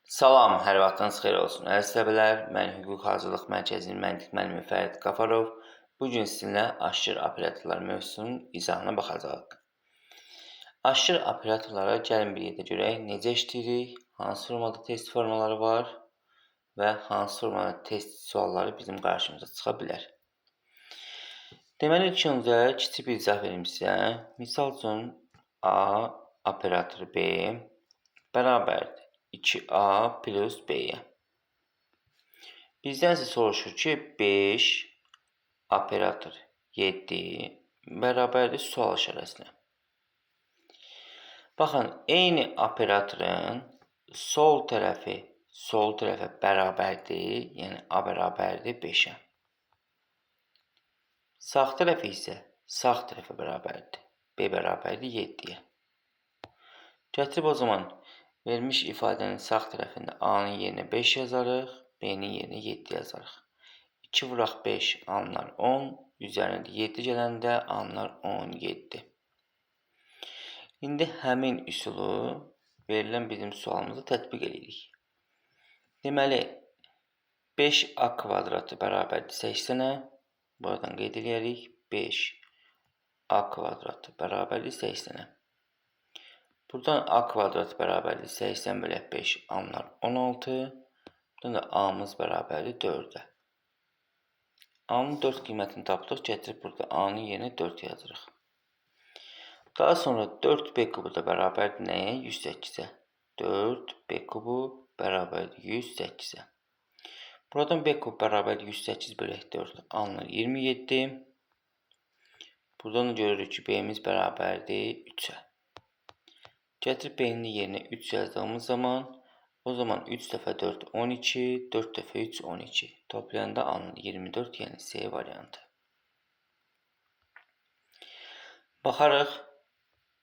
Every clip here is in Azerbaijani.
Salam, hər vaxtınız xeyir olsun. Əziz tələbələr, mən Hüquq Hazırlıq Mərkəzinin məntiq müəllimi Fərid Qafarov. Bugün sizinlə aşırı operatorlar mövzusunun izahına baxacağıq. Aşırı operatorlara gəlin bir yerdə görək necə işləyirik, hansı formada test formaları var və hansı formada test sualları bizim qarşımıza çıxa bilər. Deməli, ilk öncə kiçik bir izah verim sizə. Misal üçün A operatoru B bərabərdir 2A plus B-yə. Bizdən isə soruşur ki, 5 operator 7 bərabərdir sual işarəsinə. Baxın, eyni operatorun sol tərəfə bərabərdir, yəni A bərabərdir 5-ə. Sağ tərəfi isə sağ tərəfə bərabərdir, B bərabərdir 7-yə. Gətirib o zaman verilmiş ifadənin sağ tərəfində A-nın yerinə 5 yazarıq, B-nin yerinə 7 yazarıq. 2 vuraq 5 alınar 10, üzərinə 7 gələndə alınar 17. İndi həmin üsulu verilən bizim sualımıza tətbiq edirik. Deməli, 5A kvadratı bərabərdir 80-ə. Buradan qeyd edirik. 5A kvadratı bərabərdir 80-ə. Buradan A kvadratı bərabərdir 80 bölək 5 alınar 16. Buradan da A-mız bərabərdir 4-ə. A-nın 4 qiymətini tapdıq. Gətirib burada A-nın yerinə 4 yazırıq. Daha sonra 4B kubu da bərabərdir nəyə? 108-ə. 4B kubu bərabərdir 108-ə. Buradan B kubu bərabərdir 108 bölək 4 alınır 27. Buradan görürük ki, B-miz bərabərdir 3-ə. Gətirib B-nin yerinə 3 yazdığımız zaman, o zaman 3 dəfə 4 12, 4 dəfə 3 12. Toplayanda alınır 24, yəni C variantı. Baxarıq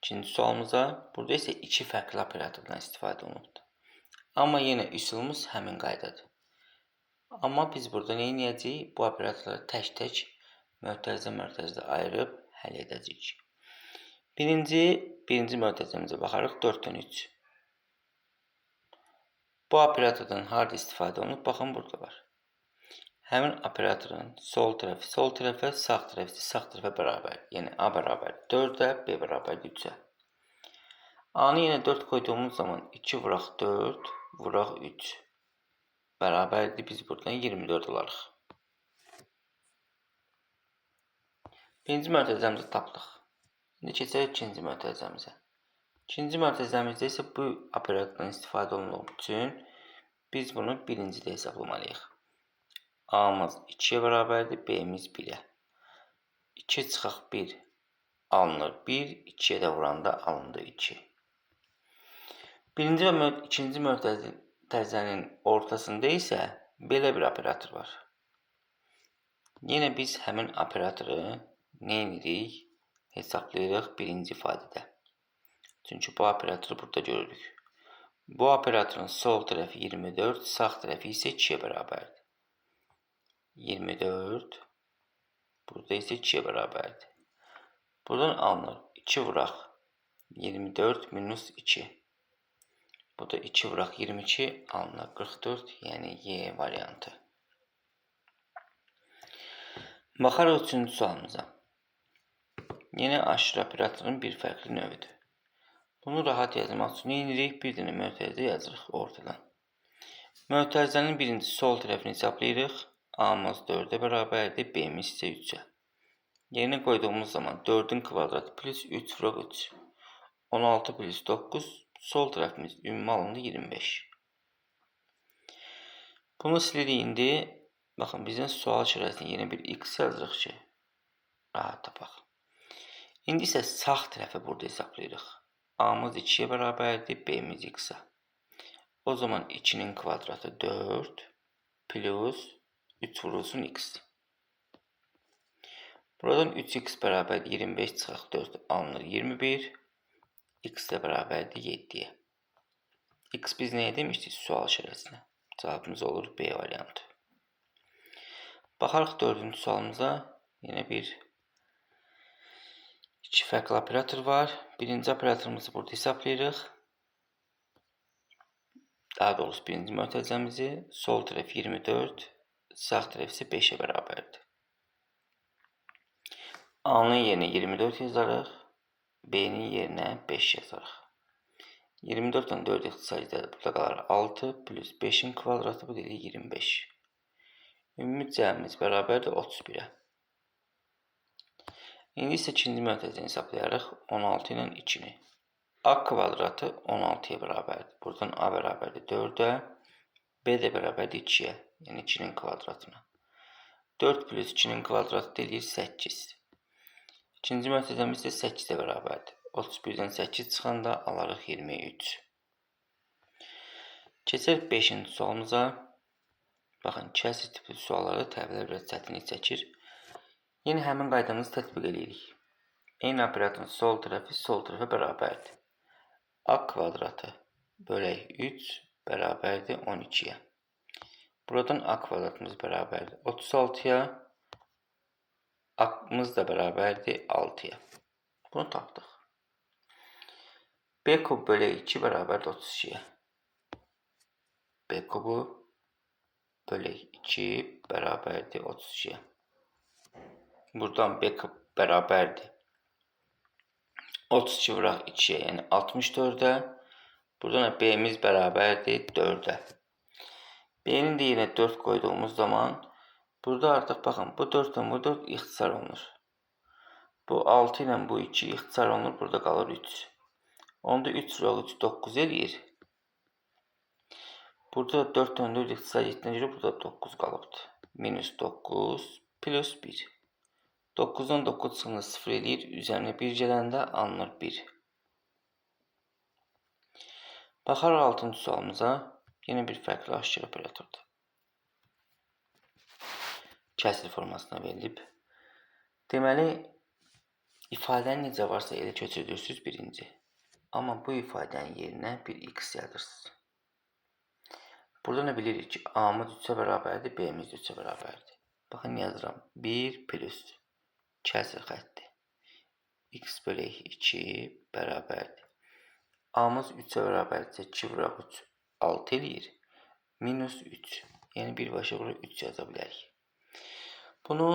ikinci sualımıza. Burada isə 2 fərqli operatordan istifadə olunubdur. Amma yenə üsulumuz həmin qaydadır. Amma biz burada nə edəcəyik? Bu operatorları tək-tək mötərizə ayırıb həll edəcəyik. Birinci mötərizəmizə baxarıq 4-dən 3. Bu operatordan harada istifadə olunub? Baxın, burada var. Həmin operatorun sol tərəfə, sağ tərəfə bərabər. Yəni A bərabər 4-ə, B bərabər 3-ə. A-nı yenə 4 qoyduğumuz zaman 2 vuraq 4, vuraq 3. Bərabərdir, biz buradan 24 alarıq. Birinci mötərizəmizi tapdıq. İndi keçək ikinci mötərizəmizə. İkinci mötərizəmizdə isə bu operatordan istifadə olunduğu üçün biz bunu birincidə hesablamalıyıq. A-mız 2-yə bərabərdir, B-miz 1-ə. 2 çıxaq 1 alınır 1, 2-yə də vuranda alındı 2. Birinci və ikinci mötərizənin ortasında isə belə bir operator var. Yenə biz həmin operatoru nə edirik? Hesablayırıq birinci ifadədə. Çünki bu operatoru burada görürük. Bu operatorun sol tərəfi 24, sağ tərəfi isə 2-yə bərabərdir. 24, burada isə 2-yə bərabərdir. Buradan alınır 2 vuraq 24 minus 2. Burada 2 vuraq 22 alınır 44, yəni Y variantı. Baxarıq üçüncü sualımıza. Yenə aşırı operatorun bir fərqli növüdür. Bunu rahat yazmaq üçün inirik, bir dənə mötərizə yazırıq ortadan. Mötərizənin birinci sol tərəfini hesablayırıq. A-mız 4-ə bərabərdir, B-miz isə 3-ə. Yerinə qoyduğumuz zaman 4-ün kvadratı plus 3 vuraq 3. 16 plus 9, sol tərəfimiz ümumi alındı 25. Bunu silirik indi. Baxın, bizdən sual işarəsində yenə bir x yazırıq ki, rahat tapaq. İndi isə sağ tərəfi burada hesablayırıq. A-mız 2-yə bərabərdir, B-miz x-ə. O zaman 2-nin kvadratı 4 plus 3 vurulsun x. Buradan 3x bərabərdir 25 çıxaq 4 alınır 21. X də bərabərdir 7-yə. X biz nəyə demişdik? Sual işarəsinə. Cavabımız olur B variantı. Baxarıq 4-cü sualımıza. Yenə iki fərqli operator var. Birinci operatorumuzu burada hesablayırıq. daha doğrusu birinci mötərizəmizi, sol tərəf 24, sağ tərəf isə 5-ə bərabərdir. A-nın yerinə 24 yazarıq, B-nin yerinə 5 yazarıq. 24 ilə 4 ixtisarcıdır, burada qalar 6 plus 5-in kvadratı, bu deyilir 25. Ümumi cəmimiz bərabərdir 31-ə. İndi isə ikinci mötərizəni hesablayarıq 16 ilə 2-ni. A kvadratı 16-ya bərabərdir. Buradan A bərabərdir 4-ə, B də bərabərdir 2-yə, yəni 2-nin kvadratına. 4 plus 2-nin kvadratı deyir 8. İkinci mötərizəmiz isə 8-də bərabərdir. 31-dən 8 çıxanda alarıq 23. Keçək 5-ci sualımıza. Baxın, kəsr tipli suallarda təbirlər biraz çətinlik çəkir. Yeni həmin qaydamızı tətbiq edirik. Eyni operatorun sol tərəfə bərabərdir. A kvadratı bölək 3 bərabərdir 12-yə. Buradan A kvadratımız bərabərdir 36-ya. A-mız da bərabərdir 6-ya. Bunu tapdıq. B kub bölək 2 bərabərdir 32-yə. B kubu bölək 2 bərabərdir 32-yə. Buradan B kub bərabərdir 32 vuraq 2-yə, yəni 64-ə. Buradan B-miz bərabərdir 4-ə. B-nin də yerinə 4 qoyduğumuz zaman burada artıq baxın, bu 4 ilə bu 4 ixtisar olunur. Bu 6 ilə bu 2 ixtisar olunur, burada qalır 3. Onda 3 vuraq 3 9 eləyir. Burada 4 ilə 4 ixtisar etdiyinə görə burada 9 qalıbdır. Minus 9 plus 1. 9-dan 9 çıxında 0 eləyir. Üzərinə 1 gələndə alınır 1. Baxarıq 6-cı sualımıza. Yine bir fərqli aşkar operatordur. Kəsr formasına verilib. Deməli, ifadəni necə varsa elə köçürdürsünüz birinci. Amma bu ifadənin yerinə bir x yazırsınız. Burada ne bilirik ki, A-mız 3'e bərabərdir, B-miz 3'e bərabərdir. Baxın yazıram. 1 plus kəsr xətti. X bölək 2 bərabərdir. A-mız 3'e bərabərdirsə 2 vuraq 3 6 eləyir. Minus 3. Yəni birbaşa vuraq 3 yaza bilərik. Bunu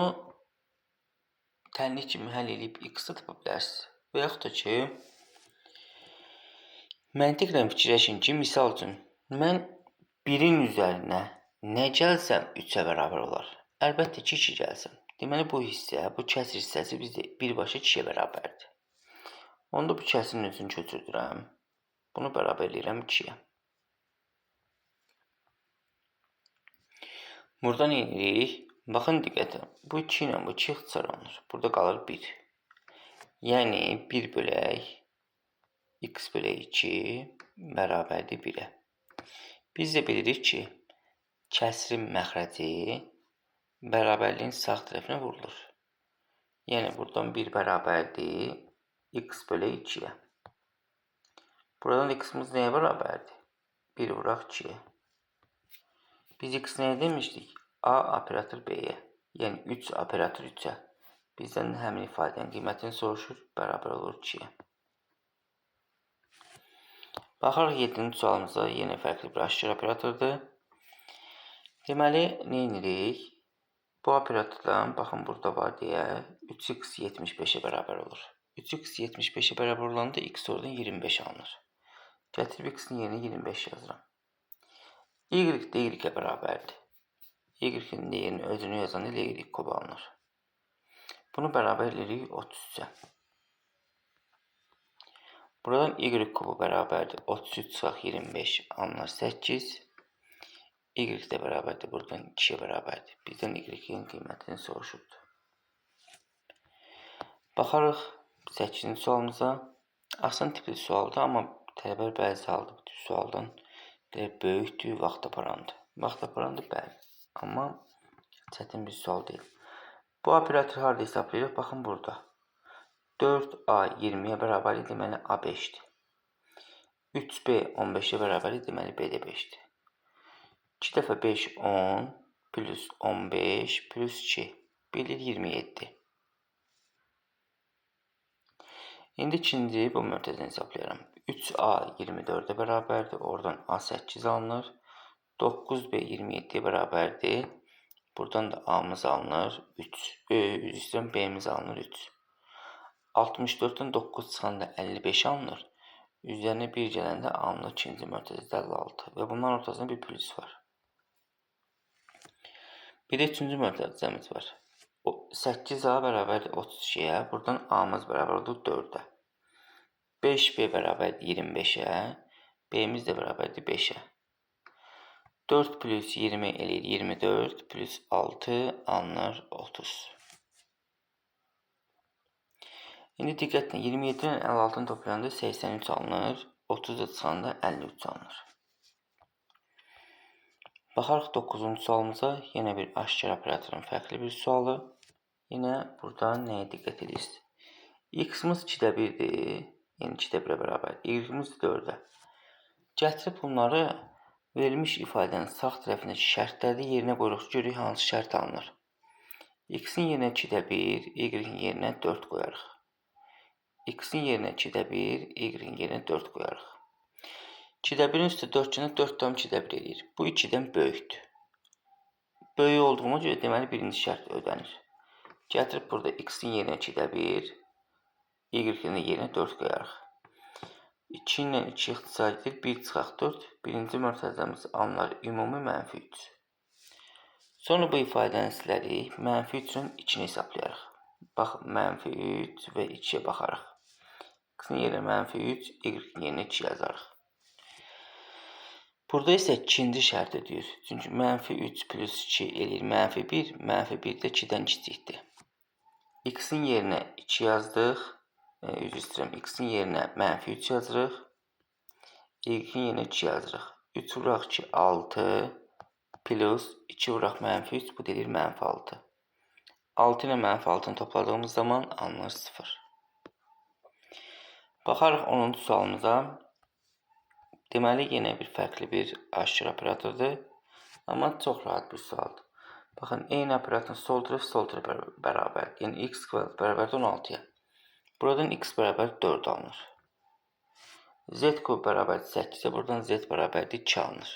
tənlik kimi həll edib x-i tapa bilərsiniz. Və yaxud da ki, məntiqlə fikirləşin ki, misal üçün, mən 1-in üzərinə nə gəlsəm 3'ə bərabər olar. Əlbəttə ki, 2 gəlsin. Deməli, bu hissə, bu kəsr hissəsi bizdə birbaşa 2'yə bərabərdir. Onda bu kəsirin özünü köçürdürəm. Bunu bərabər edirəm 2'yə. Buradan inirik. Baxın diqqətə. Bu 2 ilə bu 2 ixtisar olunur. Burada qalır 1. Yəni 1 bölək x bölək 2 bərabərdir 1'ə. Biz də bilirik ki, kəsrin məxrəci bərabərliyin sağ tərəfinə vurulur. Yəni buradan 1 bərabərdir x bölək 2'yə. Buradan x-imiz nəyə bərabərdir? 1 vuraq 2'yə. Biz x nəyə demişdik? A operator B-yə. Yəni 3 operator 3'ə. Bizdən həmin ifadənin qiymətini soruşur. Bərabər olur 2'yə. Baxarıq 7-ci sualımıza. Yenə fərqli bir aşkar operatordur. Deməli, nə edirik? Bu operatordan, baxın burada var deyə 3x 75'e bərabər olur. 3x 75'e bərabər olanda x oradan 25 alınır. Gətirib x-in yerinə 25 yazıram. Y də y-ə bərabərdir. Y-in yerinə özünü yazanda y kub alınır. Bunu bərabər edirik 33'ə. Buradan y kubu bərabərdir 33 çıxaq 25 alınır 8. Y də bərabərdir. Buradan 2'yə bərabərdir. Bizdən y-in qiymətini soruşurdu. Baxarıq 8-ci sualımıza. Asan tipli sualdır, amma tələbələr bəzi halda bu sualdan böyükdür, vaxt aparandır. Vaxt aparandır, bəli. Amma çətin bir sual deyil. Bu operatoru harada hesablayırıq? Baxın burada. 4A 20'ye bərabər deməli A 5'dir. 3B 15'e bərabər deməli B də 5'dir. 2 dəfə 5 10 plus 15 plus 2 bilir 27. İndi ikinci bu mötərizəni hesablayıram. 3A 24'e bərabərdir. Oradan A 8 alınır. 9B 27'ye bərabərdir. Buradan da A'mız alınır 3. Üstdən B'miz alınır 3. 64'dən 9 çıxanda 55 alınır. Üzərinə 1 gələndə alınır ikinci mərtəbədə 56. Və bunların ortasında bir plus var. Bir də üçüncü mərtəbəmiz var. 8A bərabərdir 32'ye. Buradan A'mız bərabər olur 4'ə. 5B bərabərdir 25'ə. B'miz də bərabərdir 5'ə. 4 plus 20 eləyir 24 plus 6 alınır 30. İndi diqqətlə 27 ilə 56'ını toplayanda 83 alınır. 30 da çıxanda 53 alınır. Baxarıq 9-cu sualımıza. Yenə bir aşkar operatorun fərqli bir sualı. Yenə burada nəyə diqqət edirsiniz? X-imiz 2'də 1'dir. Yəni 2'də 1'ə bərabər. Y-imiz 4'ə. Gətirib bunları verilmiş ifadənin sağ tərəfindəki şərtləri yerinə qoyuruq. Görürük hansı şərt alınır. X-in yerinə 2'də 1, Y-in yerinə 4 qoyarıq. X-in yerinə 2'də 1, Y-in yerinə 4 qoyarıq. 2'də 1'in üstü 4 günə 4 tam 2'də 1 edir. Bu 2'dən böyükdür. Böyük olduğuna görə deməli birinci şərt ödənir. Gətirib burada X-in yerinə 2'də 1, Y-in yerinə 4 qoyarıq. 2 ilə 2 ixtisar edir, 1 çıxaq 4. Birinci mərtəbəmiz alınır ümumi mənfi 3. Sonra bu ifadəni silərik. Mənfi 3'ün 2'ni hesablayarıq. Bax, mənfi 3 və 2'yə baxarıq. X-in yerinə mənfi 3, Y-in yerinə 2 yazarıq. Burada isə ikinci şərt ödəyir. Çünki mənfi 3 plus 2 eləyir mənfi 1, mənfi 1 də 2'dən kiçikdir. X-in yerinə 2 yazdıq. Üzr istəyirəm, X-in yerinə mənfi 3 yazırıq. Y-in yerinə 2 yazırıq. 3 vuraq 2, 6 plus 2 vuraq mənfi 3, bu deyilir mənfi 6. 6 ilə mənfi 6'ını topladığımız zaman alınır 0. Baxarıq 10-cu sualımıza. Deməli, yenə bir fərqli bir aşkar operatordur. Amma çox rahat bir sualdır. Baxın, eyni operatorun sol tərəf bərabər. Yəni, x kvadrat bərabərdir 16'ya. Buradan x bərabər 4 alınır. Z kub bərabər 8'e. Buradan z bərabərdir 2 alınır.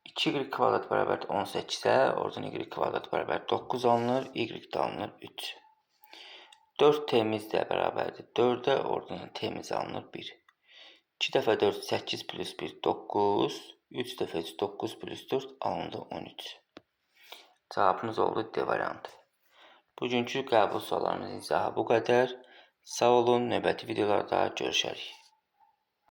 2y kvadrat bərabərdir 18'e. Oradan y kvadrat bərabər 9 alınır. Y də alınır 3. 4t'miz də bərabərdir 4'ə. Oradan t'miz alınır 1. 2 dəfə 4 8 plus 1 9. 3 dəfə 3 9 plus 4 alındı 13. Cavabımız oldu D variantı. Bugünkü qəbul suallarımızın izahı bu qədər. Sağ olun, növbəti videolarda görüşərik.